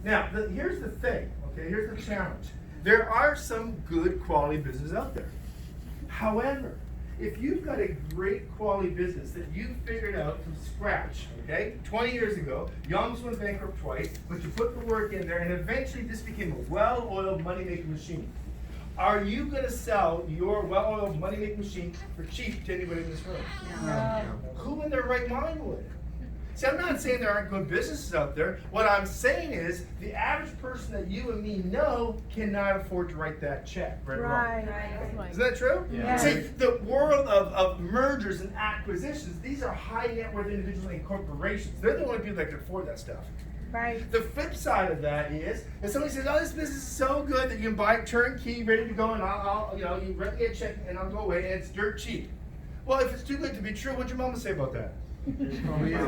Now, here's the thing, okay? Here's the challenge. There are some good quality businesses out there. However, if you've got a great quality business that you figured out from scratch, okay, 20 years ago, you almost went bankrupt twice, but you put the work in there, and eventually this became a well-oiled money-making machine. Are you going to sell your well-oiled money-making machine for cheap to anybody in this room? No. Who in their right mind would? See, I'm not saying there aren't good businesses out there. What I'm saying is the average person that you and me know cannot afford to write that check. Right. Isn't that true? Yeah. See, the world of mergers and acquisitions, these are high net worth individuals and corporations. They're the only people that can afford that stuff. Right. The flip side of that is, if somebody says, "Oh, this business is so good that you can buy it turnkey, ready to go, and I'll you write me a check and I'll go away, and it's dirt cheap." Well, if it's too good to be true, what'd your mama say about that? It's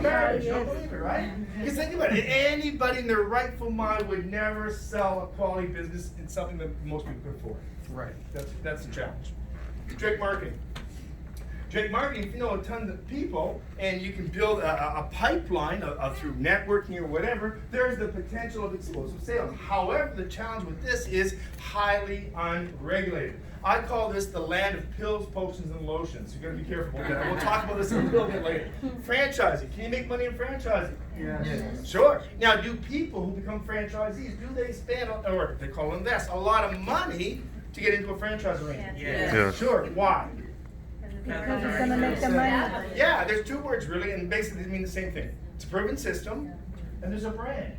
marriage. You don't believe it, right? Because think about it. Anybody in their rightful mind would never sell a quality business in something that most people can afford. Right. That's the challenge. Direct marketing. Direct marketing, if you know a ton of people and you can build a pipeline through networking or whatever, there's the potential of explosive sales. However, the challenge with this is highly unregulated. I call this the land of pills, potions, and lotions. You've got to be careful with that. We'll talk about this a little bit later. Franchising. Can you make money in franchising? Yes. Sure. Now, do people who become franchisees, do they spend, or they call invest, a lot of money to get into a franchise arrangement? Yes. Sure. Why? Because it's going to make them money. Yeah, there's two words really, and basically they mean the same thing. It's a proven system, and there's a brand.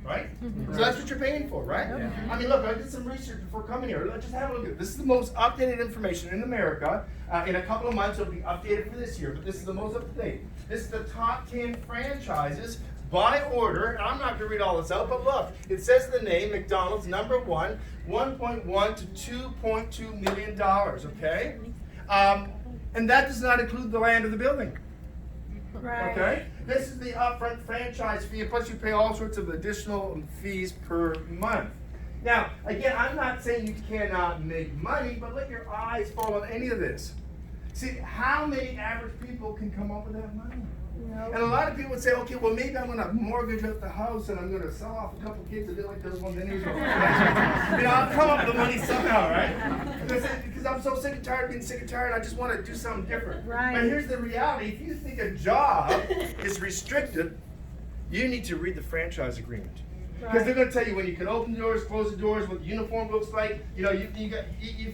Right? So that's what you're paying for, right? Yeah. I mean, look, I did some research before coming here. Let's just have a look at it. This is the most updated information in America. In a couple of months, it'll be updated for this year, but this is the most up to date. This is the top 10 franchises by order. And I'm not going to read all this out, but look, it says the name, McDonald's, number one, $1.1 to $2.2 million, okay? And that does not include the land of the building. Right. Okay? This is the upfront franchise fee, plus you pay all sorts of additional fees per month. Now, again, I'm not saying you cannot make money, but let your eyes fall on any of this. See, how many average people can come up with that money? No. And a lot of people would say, okay, well, maybe I'm going to mortgage up the house and I'm going to sell off a couple kids a bit like those ones Denis. I'll come up with the money somehow, right? Because I'm so sick and tired of being sick and tired, I just want to do something different. Right. But here's the reality. If you think a job is restricted, you need to read the franchise agreement. Because they're going to tell you when you can open the doors, close the doors, what the uniform looks like. You know, you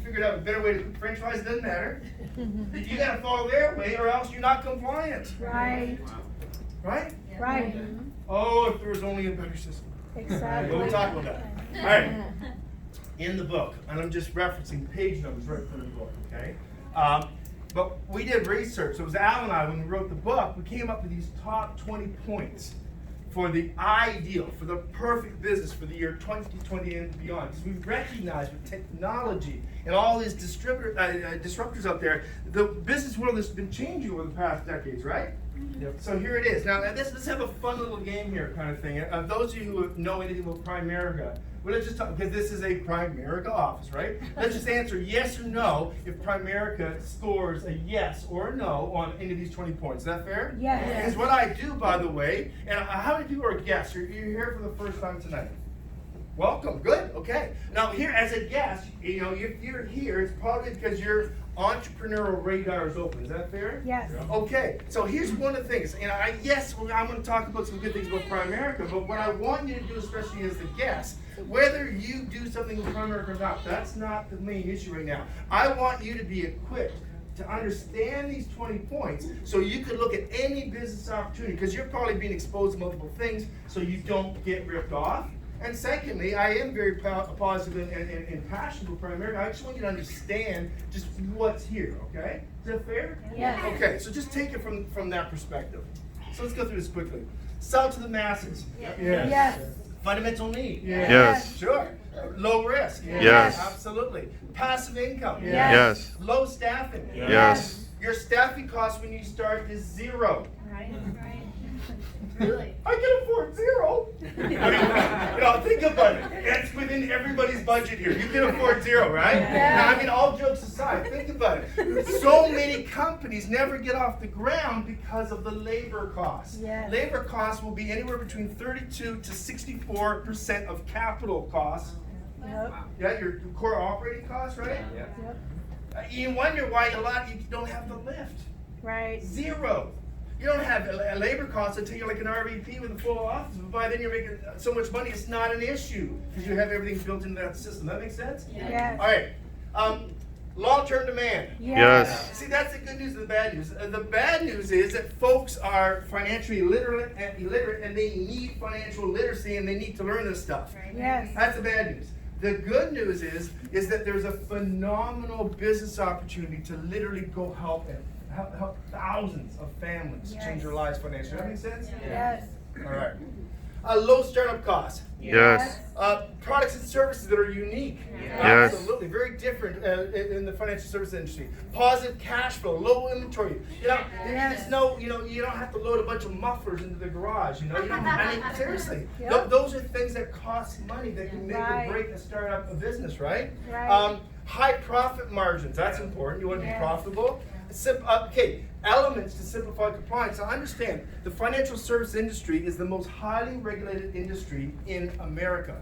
figured out a better way to cook French fries. It doesn't matter. You got to follow their way, or else you're not compliant. Right. Right? Right. Oh, if there was only a better system. Exactly. We'll talk about that. All right. In the book, and I'm just referencing page numbers right from the book. Okay. But we did research. So it was Al and I, when we wrote the book, we came up with these top 20 points for the ideal, for the perfect business for the year 2020 and beyond. Because we recognize with technology and all these disruptors out there, the business world has been changing over the past decades, right? Yep. So here it is. Now let's have a fun little game here kind of thing. Those of you who know anything about Primerica, well, let's just talk, because this is a Primerica office, right? Let's just answer yes or no if Primerica scores a yes or a no on any of these 20 points. Is that fair? Yes. Because what I do, by the way, and how many people are guests? You're here for the first time tonight. Welcome. Good. Okay. Now, here as a guest, you know, if you're here, it's probably because your entrepreneurial radar is open. Is that fair? Yes. Okay. So here's one of the things. And yes, I'm going to talk about some good things about Primerica, but what I want you to do, especially as the guest, whether you do something with Primerica or not, that's not the main issue right now. I want you to be equipped to understand these 20 points so you can look at any business opportunity, because you're probably being exposed to multiple things so you don't get ripped off. And secondly, I am very positive and passionate about Primerica. I just want you to understand just what's here, okay? Is that fair? Yes. Okay, so just take it from that perspective. So let's go through this quickly. Sell to the masses. Yes. Yes. Fundamental need. Yes. Sure. Low risk. Yes. Absolutely. Passive income. Yes. Low staffing. Yes. Your staffing cost when you start is zero. Right. Really? I can afford zero. I mean, think about it. It's within everybody's budget here. You can afford zero, right? Yeah. Now, I mean, all jokes aside, think about it. So many companies never get off the ground because of the labor costs. Yes. Labor costs will be anywhere between 32 to 64% of capital costs. Yep. Yeah, your core operating costs, right? Yep. You wonder why you don't have the lift. Right. Zero. You don't have a labor cost until you're like an RVP with a full office. But by then you're making so much money, it's not an issue because you have everything built into that system. That makes sense? Yes. All right. Long-term demand. Yes. See, that's the good news and the bad news. The bad news is that folks are financially illiterate and they need financial literacy and they need to learn this stuff. Yes. That's the bad news. The good news is that there's a phenomenal business opportunity to literally go help thousands of families Yes. change their lives financially. That make sense? Yes. All right. Low startup costs. Yes. Products and services that are unique. Yes. Absolutely. Very different in the financial service industry. Positive cash flow, low inventory. Yes. You don't have to load a bunch of mufflers into the garage. You don't, I mean, seriously. Yep. Those are things that cost money that can make Right. or break a startup a business, right? Right. High profit margins. That's important. You want to be Yes. profitable. Elements to simplify compliance. Now understand, the financial service industry is the most highly regulated industry in America.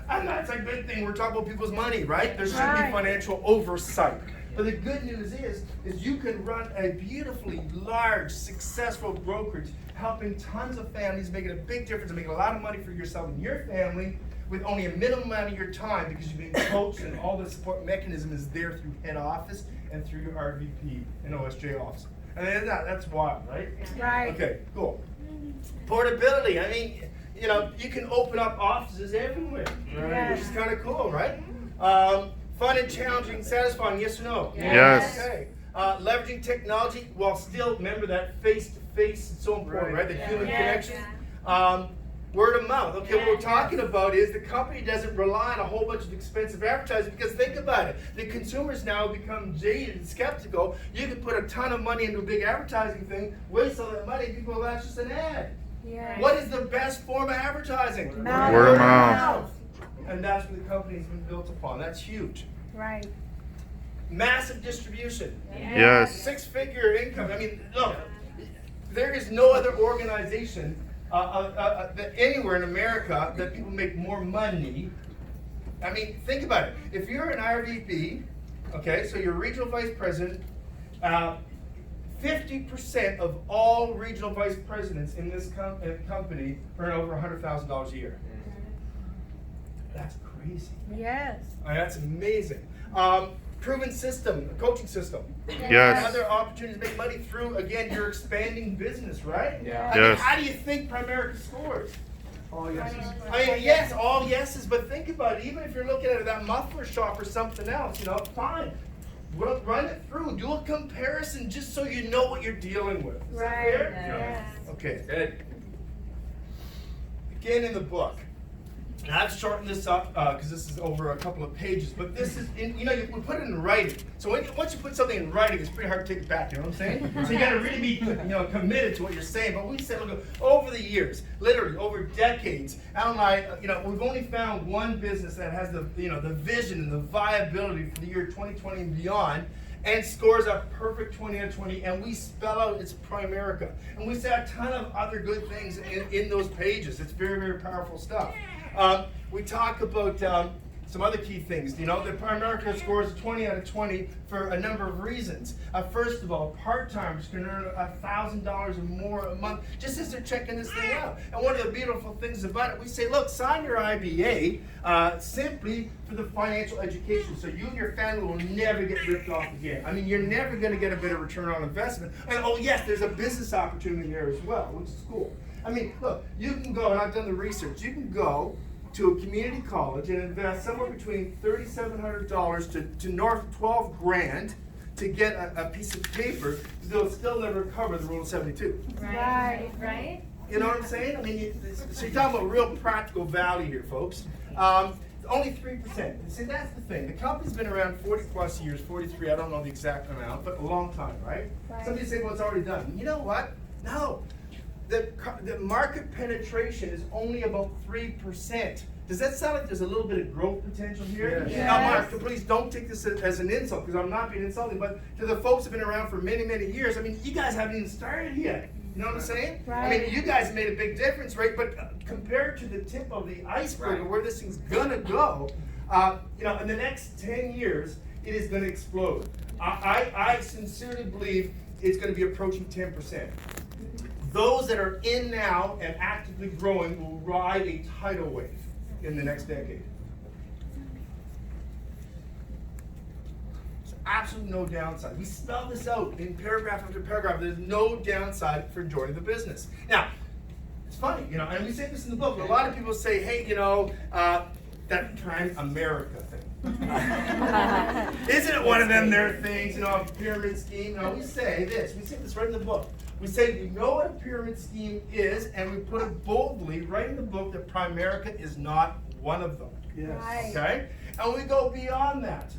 And that's a good thing. We're talking about people's money, right? There should Right. be financial oversight. But the good news is you can run a beautifully large, successful brokerage, helping tons of families, making a big difference, and making a lot of money for yourself and your family with only a minimum amount of your time because you've been coached and all the support mechanism is there through head office and through your RVP and OSJ office. And then that's wild, right? Right. Okay, cool. Portability. I mean, you can open up offices everywhere, Yes. which is kind of cool, right? Fun and challenging, satisfying, yes or no? Yes. Okay. Leveraging technology while still, remember that face-to-face is so important, right? The human Yes. connection. Word of mouth. Okay, what we're talking about is the company doesn't rely on a whole bunch of expensive advertising because think about it. The consumers now become jaded and skeptical. You can put a ton of money into a big advertising thing, waste all that money, people go, that's just an ad. Yes. What is the best form of advertising? Mouth. Word of mouth. And that's what the company's been built upon. That's huge. Right. Massive distribution. Yes. Six-figure income. I mean, look, there is no other organization that anywhere in America that people make more money. I mean, think about it. If you're an RVP, okay, so you're regional vice president, 50% of all regional vice presidents in this company earn over $100,000 a year. That's crazy. Yes. That's amazing. Proven system, coaching system. Yes. Other opportunities to make money through, again, your expanding business, right? Yeah. I mean, Yes. how do you think Primerica scores? All yeses. I mean, yes, all yeses, but think about it. Even if you're looking at that muffler shop or something else, fine. Run it through. Do a comparison just so you know what you're dealing with. Is that Right. fair? Yes. Okay. Good. Again in the book. Now, I've shortened this up because this is over a couple of pages, but this is, we put it in writing. So once you put something in writing, it's pretty hard to take it back, you know what I'm saying? So you gotta really be, committed to what you're saying. But we said, look, over the years, literally over decades, Al and I, we've only found one business that has the vision and the viability for the year 2020 and beyond, and scores a perfect 20 out of 20, and we spell out it's Primerica. And we say a ton of other good things in those pages. It's very, very powerful stuff. We talk about some other key things. The Primerica scores 20 out of 20 for a number of reasons. First of all, part-timers can earn $1,000 or more a month just as they're checking this thing out. And one of the beautiful things about it, we say, look, sign your IBA simply for the financial education, so you and your family will never get ripped off again. I mean, you're never going to get a better return on investment. And oh yes, there's a business opportunity there as well, which is cool. I mean, look, you can go, and I've done the research, you can go to a community college and invest somewhere between $3,700 to north of $12,000 to get a piece of paper, they'll still never cover the Rule of 72. Right. Right? You know what I'm saying? I mean, so you're talking about real practical value here, folks. Only 3%. See, that's the thing. The company's been around 40 plus years, 43, I don't know the exact amount, but a long time, right? Right. Some people say, well, it's already done. You know what? No. The market penetration is only about 3%. Does that sound like there's a little bit of growth potential here? Yes. Now, Yes. Mark, please don't take this as an insult, because I'm not being insulting, but to the folks who've been around for many, many years, I mean, you guys haven't even started yet. You know what I'm saying? I mean, Right. you guys made a big difference, right? But compared to the tip of the iceberg of where this thing's gonna go, in the next 10 years, it is gonna explode. I sincerely believe it's gonna be approaching 10%. Those that are in now and actively growing will ride a tidal wave in the next decade. There's absolutely no downside. We spell this out in paragraph after paragraph. There's no downside for joining the business. Now, it's funny, and we say this in the book. A lot of people say, hey, that Prime America thing. Isn't it one of them their things, a pyramid scheme? No, we say this right in the book. We say we know what a pyramid scheme is, and we put it boldly right in the book that Primerica is not one of them. Yes. Right. Okay? And we go beyond that.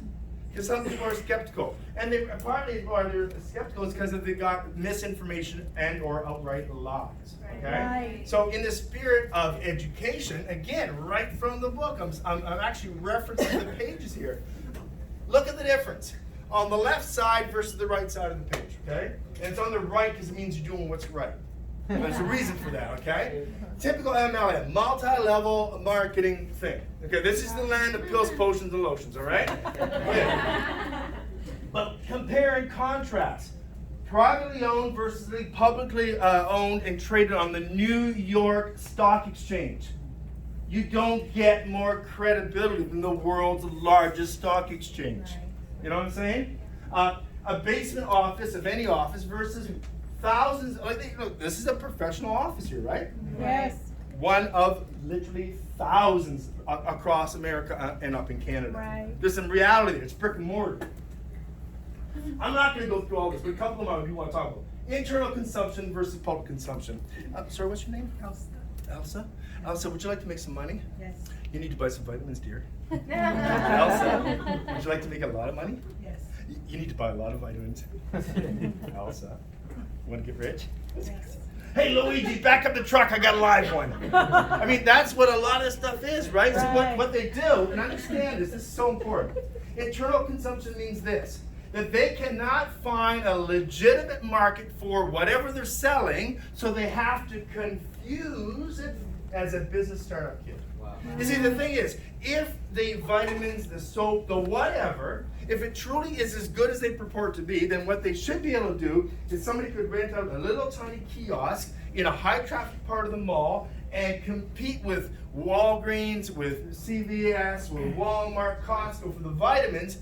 Because some people are skeptical. And they partly why they're skeptical is because they got misinformation and or outright lies. Okay? Right. So in the spirit of education, again, right from the book, I'm actually referencing the pages here. Look at the difference on the left side versus the right side of the page, okay? And it's on the right because it means you're doing what's right. And there's a reason for that, okay? Typical MLM, multi-level marketing thing. Okay, this is the land of pills, potions, and lotions, all right? Yeah. But compare and contrast. Privately owned versus the publicly owned and traded on the New York Stock Exchange. You don't get more credibility than the world's largest stock exchange. You know what I'm saying? A basement office of any office versus thousands. This is a professional office here, right? Yes. One of literally thousands across America and up in Canada. Right. There's some reality there. It's brick and mortar. I'm not going to go through all this, but a couple of them I do want to talk about. Internal consumption versus public consumption. Sorry, what's your name? Elsa. Elsa? Elsa, would you like to make some money? Yes. You need to buy some vitamins, dear. Elsa, would you like to make a lot of money? Yes. You need to buy a lot of vitamins. Elsa, you want to get rich? Yes. Hey, Luigi, back up the truck. I got a live one. I mean, that's what a lot of stuff is, right? So what they do, and understand this is so important. Internal consumption means this, that they cannot find a legitimate market for whatever they're selling, so they have to confuse it as a business startup kit. Wow. You see, the thing is, if the vitamins, the soap, the whatever, if it truly is as good as they purport to be, then what they should be able to do is somebody could rent out a little tiny kiosk in a high traffic part of the mall and compete with Walgreens, with CVS, with Walmart, Costco for the vitamins,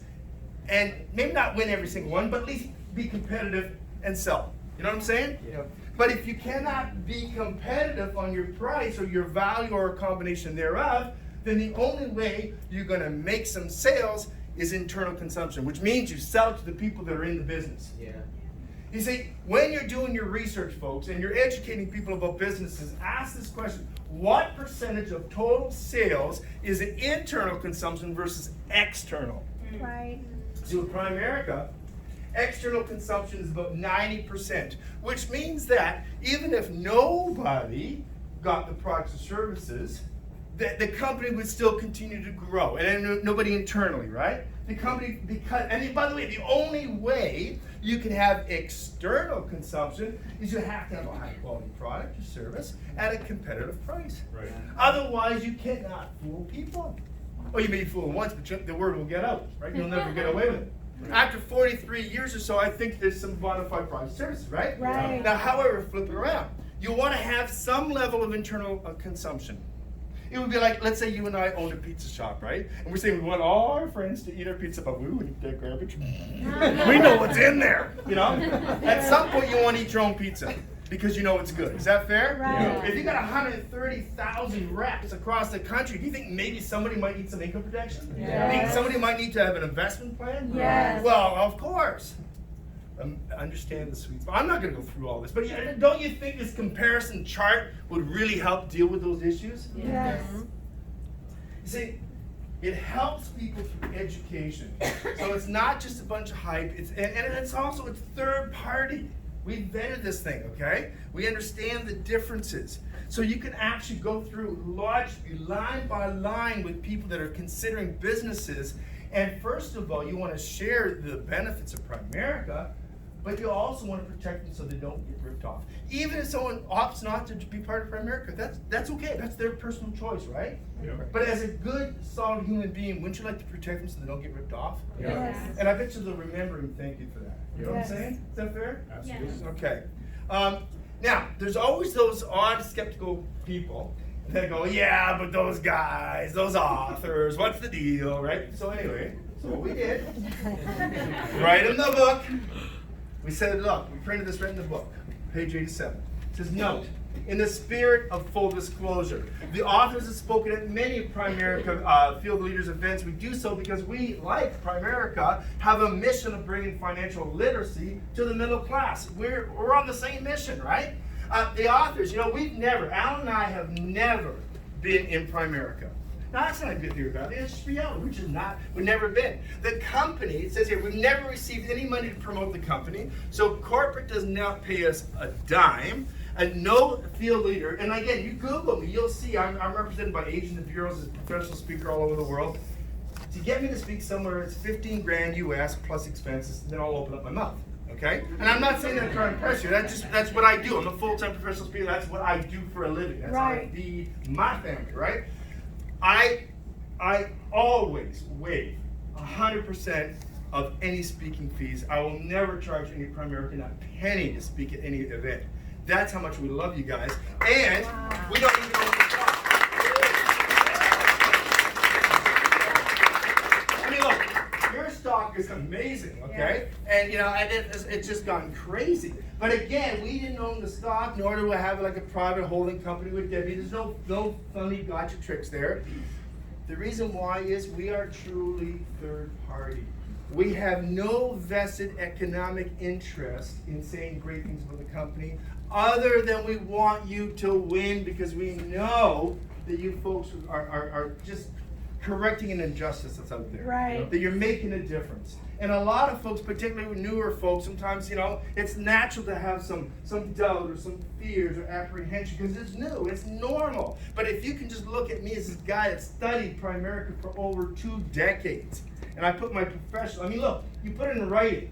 and maybe not win every single one, but at least be competitive and sell. You know what I'm saying? Yep. But if you cannot be competitive on your price or your value or a combination thereof, then the only way you're going to make some sales is internal consumption, which means you sell to the people that are in the business. Yeah. You see, when you're doing your research, folks, and you're educating people about businesses, ask this question: what percentage of total sales is internal consumption versus external? Right. See, with Primerica, external consumption is about 90%, which means that even if nobody got the products or services, the company would still continue to grow, and then nobody internally, right? The company, and by the way, the only way you can have external consumption is you have to have a high quality product or service at a competitive price. Right. Otherwise, you cannot fool people. Well, you may fool them once, but the word will get out, right? You'll never get away with it. After 43 years or so, I think there's some bona fide product services, right? Right. Now, however, flip it around. You want to have some level of internal consumption. It would be like, let's say you and I own a pizza shop, right? And we're saying we want all our friends to eat our pizza, but we wouldn't eat that garbage. We know what's in there, you know? At some point, you want to eat your own pizza because you know it's good. Is that fair? Right. If you got 130,000 reps across the country, do you think maybe somebody might need some income protection? Yes. Think somebody might need to have an investment plan? Yes. Well, of course. Understand the sweet spot. I'm not going to go through all this, but don't you think this comparison chart would really help deal with those issues? Yes. You see, it helps people through education. So it's not just a bunch of hype. And it's third party. We vetted this thing, okay? We understand the differences. So you can actually go through logically, line by line with people that are considering businesses. And first of all, you want to share the benefits of Primerica, but you also want to protect them so they don't get ripped off. Even if someone opts not to be part of Primerica, that's okay. That's their personal choice, right? Yeah. But as a good, solid human being, wouldn't you like to protect them so they don't get ripped off? Yes. And I bet you they'll remember and thank you for that. You know what I'm Yes. saying? Is that fair? Absolutely. Okay. Now, there's always those odd, skeptical people that go, yeah, but those guys, those authors, what's the deal, right? So anyway, so what we did, right in the book, we said, look, we printed this right in the book, page 87. It says, note, in the spirit of full disclosure, the authors have spoken at many Primerica Field Leaders events. We do so because we, like Primerica, have a mission of bringing financial literacy to the middle class. We're on the same mission, right? The authors, we've never, Alan and I have never been in Primerica. Now, that's not a good thing about it. It's just reality. We've never been. The company, it says here, we've never received any money to promote the company. So corporate does not pay us a dime. No field leader, and again, you Google me, you'll see I'm represented by agents and bureaus as a professional speaker all over the world. To get me to speak somewhere, it's 15 grand US plus expenses, and then I'll open up my mouth. Okay? And I'm not saying that to try and impress you. That's what I do. I'm a full-time professional speaker. That's what I do for a living. That's how I feed my family, right? I always waive 100% of any speaking fees. I will never charge any Primerica a penny to speak at any event. That's how much we love you guys. And we don't even own the stock. I mean, look, your stock is amazing, okay? And it's just gone crazy. But again, we didn't own the stock, nor do I have like a private holding company with Debbie. There's no funny gotcha tricks there. The reason why is we are truly third party. We have no vested economic interest in saying great things about the company, other than we want you to win because we know that you folks are just correcting an injustice that's out there. Right. That you're making a difference. And a lot of folks, particularly newer folks, sometimes, it's natural to have some doubt or some fears or apprehension because it's new, it's normal. But if you can just look at me as this guy that studied Primerica for over 2 decades, and I put my professional, look, you put it in writing.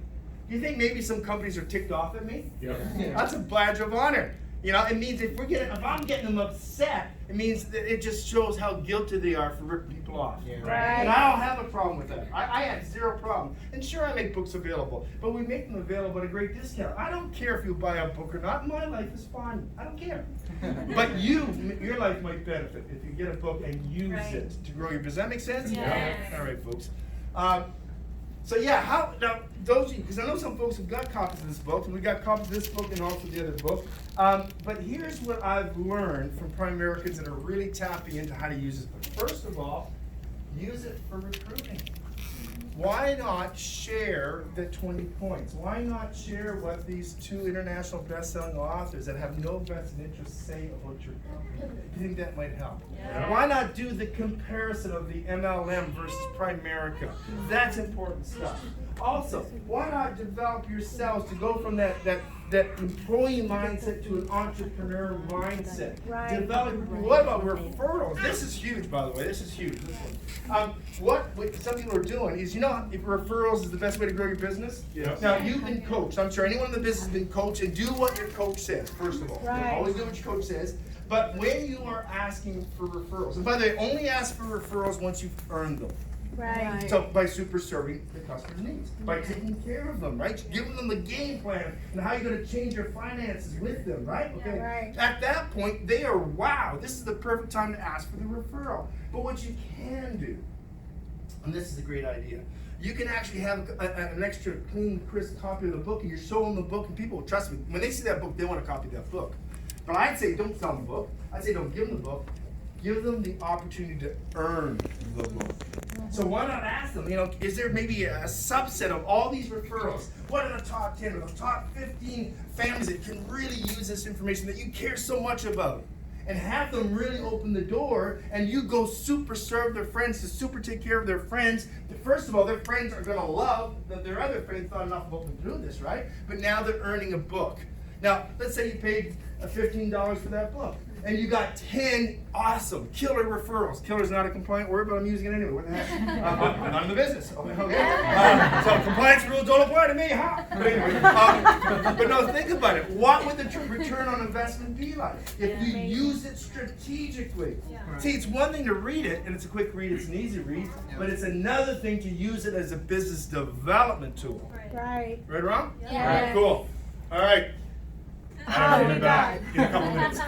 Do you think maybe some companies are ticked off at me? Yeah. That's a badge of honor. It means if I'm getting them upset, it means that it just shows how guilty they are for ripping people off. Yeah. Right. And I don't have a problem with that. I have zero problem. And sure, I make books available, but we make them available at a great discount. I don't care if you buy a book or not. My life is fine. I don't care. But your life might benefit if you get a book and use it to grow your business. Does that make sense? Yes. All right, folks. Now those of you, because I know some folks have got copies of this book, and we got copies of this book and also the other book. But here's what I've learned from Primericans that are really tapping into how to use this book. First of all, use it for recruiting. Why not share the 20 points? Why not share what these 2 international best-selling authors that have no vested interest say about your company? Do you think that might help? Yeah. Why not do the comparison of the MLM versus Primerica? That's important stuff. Also, why not develop yourselves to go from that employee mindset to an entrepreneur mindset? Right. What about referrals? This is huge, by the way. This is huge. This one. What some people are doing is, if referrals is the best way to grow your business. Yeah. Now you've been coached. I'm sure anyone in the business has been coached, and do what your coach says. First of all, Right. always do what your coach says. But when you are asking for referrals, and by the way, only ask for referrals once you've earned them. Right. So by super serving the customer's needs, by taking care of them, right? Giving them the game plan and how you're going to change your finances with them, right? Okay. Right. At that point, they are, wow, this is the perfect time to ask for the referral. But what you can do, and this is a great idea, you can actually have an extra clean, crisp copy of the book, and you're showing the book, and people, trust me, when they see that book, they want to copy that book. But I'd say don't sell them the book. I'd say don't give them the book. Give them the opportunity to earn the book. So why not ask them, is there maybe a subset of all these referrals? What are the top 10 or the top 15 families that can really use this information that you care so much about? And have them really open the door, and you go super serve their friends, to super take care of their friends. First of all, their friends are going to love that their other friends thought enough about them to do this, right? But now they're earning a book. Now, let's say you paid $15 for that book. and you got 10 awesome killer referrals. Killer's not a compliant word, but I'm using it anyway. What the heck? I'm not in the business. Okay. So compliance rules don't apply to me, huh? But anyway, but no, think about it. What would the return on investment be like if you use it strategically? See, it's one thing to read it, and it's a quick read, it's an easy read, but it's another thing to use it as a business development tool. Right. Right or wrong? Yeah. All right, cool. All right. How we Back got. in a couple minutes.